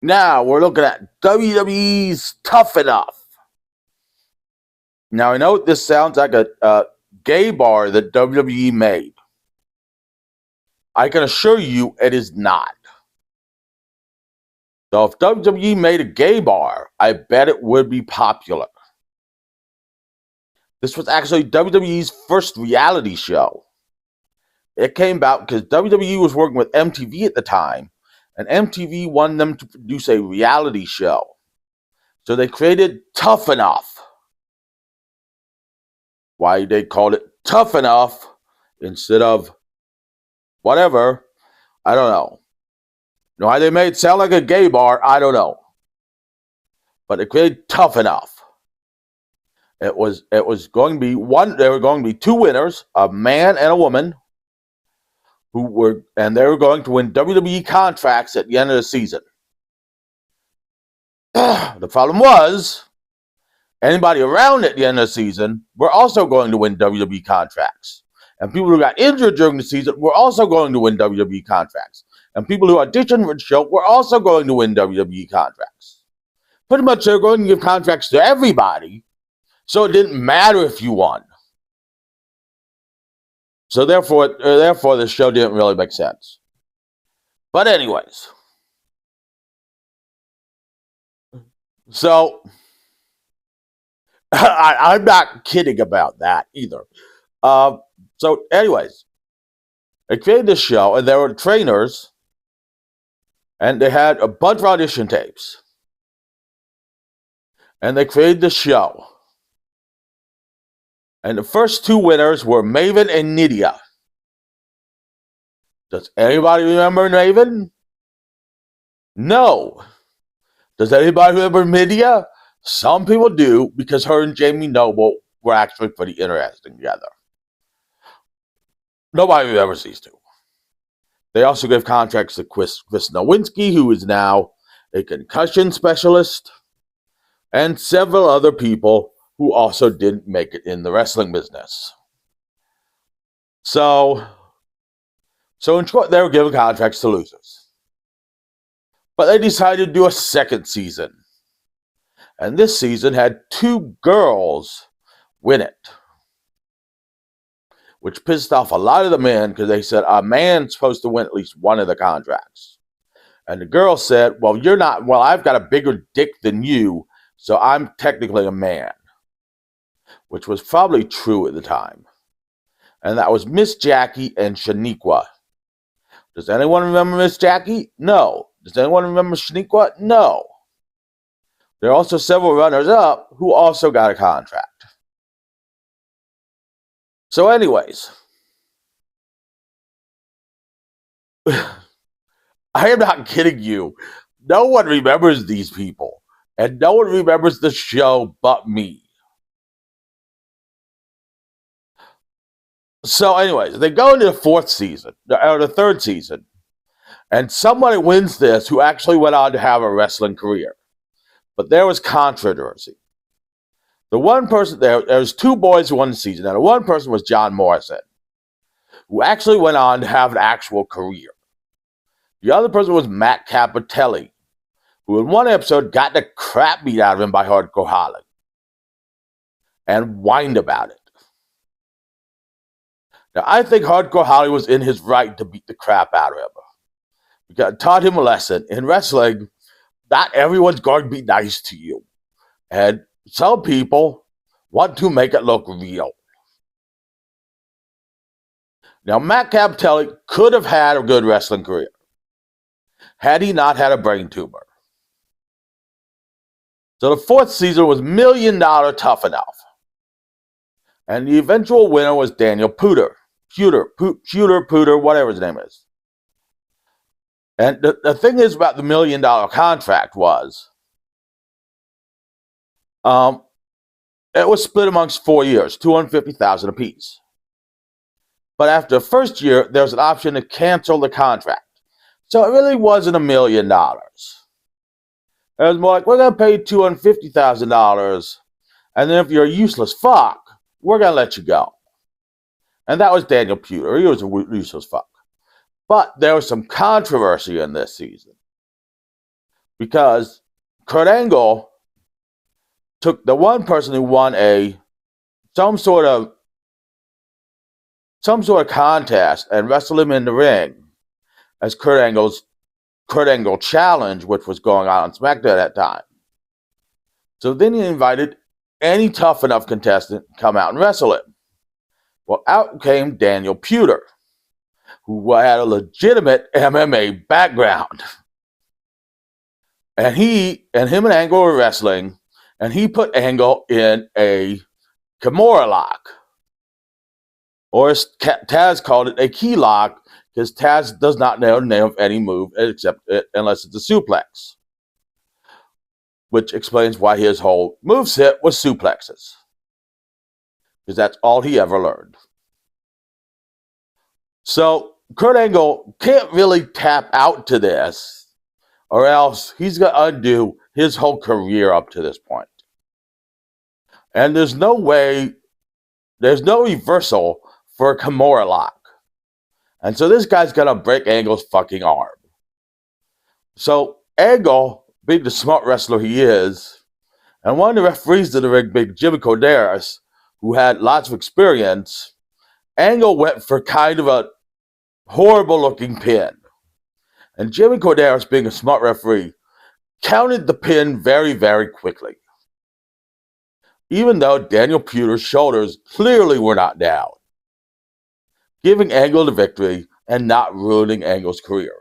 Now we're looking at WWE's Tough Enough. Now I know this sounds like a gay bar that WWE made. I can assure you it is not. So if WWE made a gay bar, I bet it would be popular. This was actually WWE's first reality show. It came about because WWE was working with MTV at the time, and MTV wanted them to produce a reality show. So they created Tough Enough. Why they called it Tough Enough instead of whatever, I don't know. Why they made it sound like a gay bar, I don't know. But they created Tough Enough. It was going to be there were going to be two winners, a man and a woman, they were going to win WWE contracts at the end of the season. The problem was, anybody around at the end of the season were also going to win WWE contracts. And people who got injured during the season were also going to win WWE contracts. And people who auditioned for the show were also going to win WWE contracts. Pretty much they're going to give contracts to everybody, so it didn't matter if you won. So therefore the show didn't really make sense. But anyways. So, I'm not kidding about that either. So anyways, they created this show, and there were trainers, and they had a bunch of audition tapes. And they created the show. And the first two winners were Maven and Nydia. Does anybody remember Maven? No. Does anybody remember Nydia? Some people do, because her and Jamie Noble were actually pretty interesting together. Nobody remembers these two. They also gave contracts to Chris Nowinski, who is now a concussion specialist, and several other people who also didn't make it in the wrestling business. So in short, they were giving contracts to losers. But they decided to do a second season. And this season had two girls win it, which pissed off a lot of the men, because they said a man's supposed to win at least one of the contracts. And the girl said, well, you're not, well, I've got a bigger dick than you, so I'm technically a man. Which was probably true at the time. And that was Miss Jackie and Shaniqua. Does anyone remember Miss Jackie? No. Does anyone remember Shaniqua? No. There are also several runners-up who also got a contract. So anyways, I am not kidding you. No one remembers these people. And no one remembers the show but me. So anyways, they go into the fourth season, or the third season. And somebody wins this who actually went on to have a wrestling career. But there was controversy. The one person, there was two boys who won the season. And the one person was John Morrison, who actually went on to have an actual career. The other person was Matt Cappotelli, who in one episode got the crap beat out of him by Hardcore Holly. And whined about it. Now, I think Hardcore Holly was in his right to beat the crap out of him. Because it taught him a lesson. In wrestling, not everyone's going to be nice to you. And some people want to make it look real. Now, Matt Cappotelli could have had a good wrestling career had he not had a brain tumor. So the fourth season was $1 Million Tough Enough. And the eventual winner was Daniel Puder, whatever his name is. And the thing is about the $1 Million contract was, it was split amongst 4 years, $250,000 apiece. But after the first year, there was an option to cancel the contract. So it really wasn't $1 million. It was more like, we're going to pay you $250,000, and then if you're a useless fuck, we're going to let you go. And that was Daniel Puder. He was a useless fuck. But there was some controversy in this season. because Kurt Angle took the one person who won some sort of contest and wrestled him in the ring as Kurt Angle challenge, which was going on SmackDown at that time. So then he invited any tough enough contestant to come out and wrestle him. Well, out came Daniel Puder, who had a legitimate MMA background. And him and Angle were wrestling, and he put Angle in a Kimura lock. Or as Taz called it, a key lock, because Taz does not know the name of any move unless it's a suplex. Which explains why his whole moveset was suplexes. Because that's all he ever learned. So Kurt Angle can't really tap out to this, or else he's going to undo his whole career up to this point. And there's no reversal for a Kimura lock. And so this guy's going to break Angle's fucking arm. So Angle, being the smart wrestler he is, and one of the referees in the ring, big Jimmy Corderas, who had lots of experience, Angle went for kind of a horrible-looking pin. And Jimmy Corderas, being a smart referee, counted the pin very, very quickly. Even though Daniel Puder's shoulders clearly were not down, giving Angle the victory and not ruining Angle's career.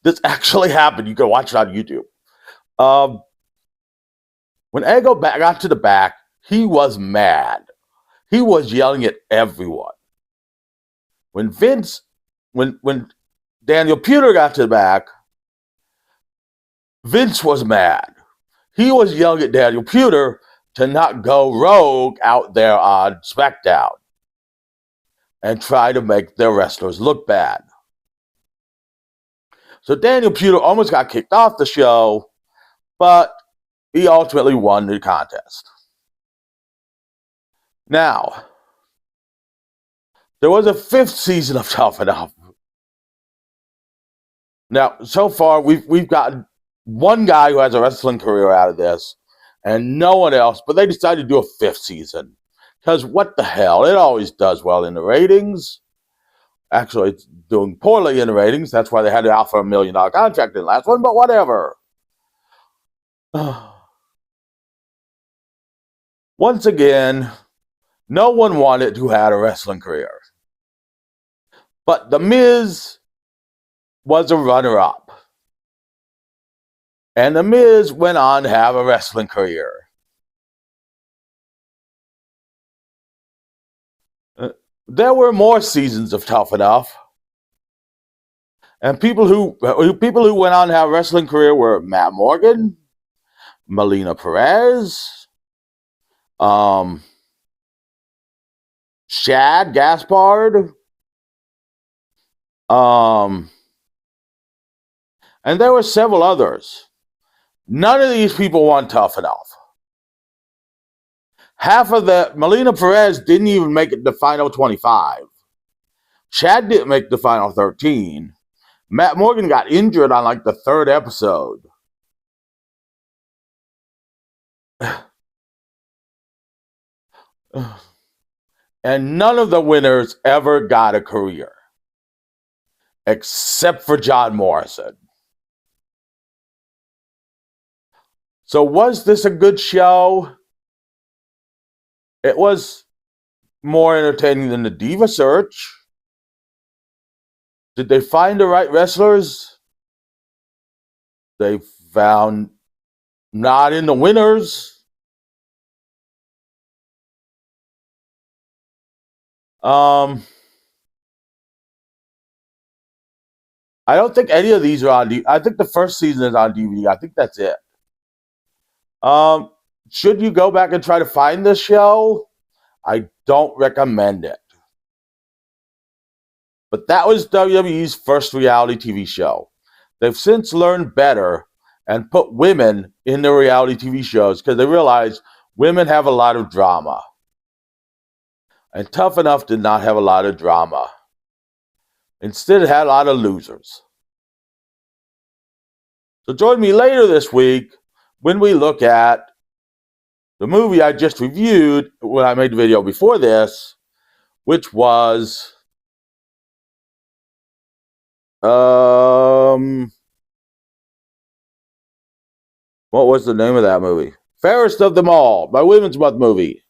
This actually happened. You can watch it on YouTube. When Angle got to the back, he was mad. He was yelling at everyone. When Daniel Puder got to the back, Vince was mad. He was yelling at Daniel Puder to not go rogue out there on SmackDown and try to make their wrestlers look bad. So Daniel Puder almost got kicked off the show, but he ultimately won the contest. Now, there was a 5th season of Tough Enough. Now, so far, we've gotten one guy who has a wrestling career out of this, and no one else, but they decided to do a 5th season. Because what the hell? It always does well in the ratings. Actually, it's doing poorly in the ratings. That's why they had to offer $1 million contract in the last one, but whatever. Once again, no one wanted to have a wrestling career. But The Miz was a runner-up. And The Miz went on to have a wrestling career. There were more seasons of Tough Enough. And people who went on to have a wrestling career were Matt Morgan, Melina Perez, Shad Gaspard, and there were several others. None of these people won Tough Enough. Melina Perez didn't even make it the final 25. Shad didn't make the final 13. Matt Morgan got injured on like the 3rd episode. And none of the winners ever got a career. Except for John Morrison. So was this a good show? It was more entertaining than the Diva Search. Did they find the right wrestlers? They found not in the winners. I don't think any of these are on DVD. I think the first season is on DVD. I think that's it. Should you go back and try to find this show? I don't recommend it. But that was WWE's first reality TV show. They've since learned better and put women in their reality TV shows because they realized women have a lot of drama. And Tough Enough did not have a lot of drama. Instead, it had a lot of losers. So join me later this week when we look at the movie I just reviewed when I made the video before this, which was what was the name of that movie? Fairest of Them All, my Women's Month movie.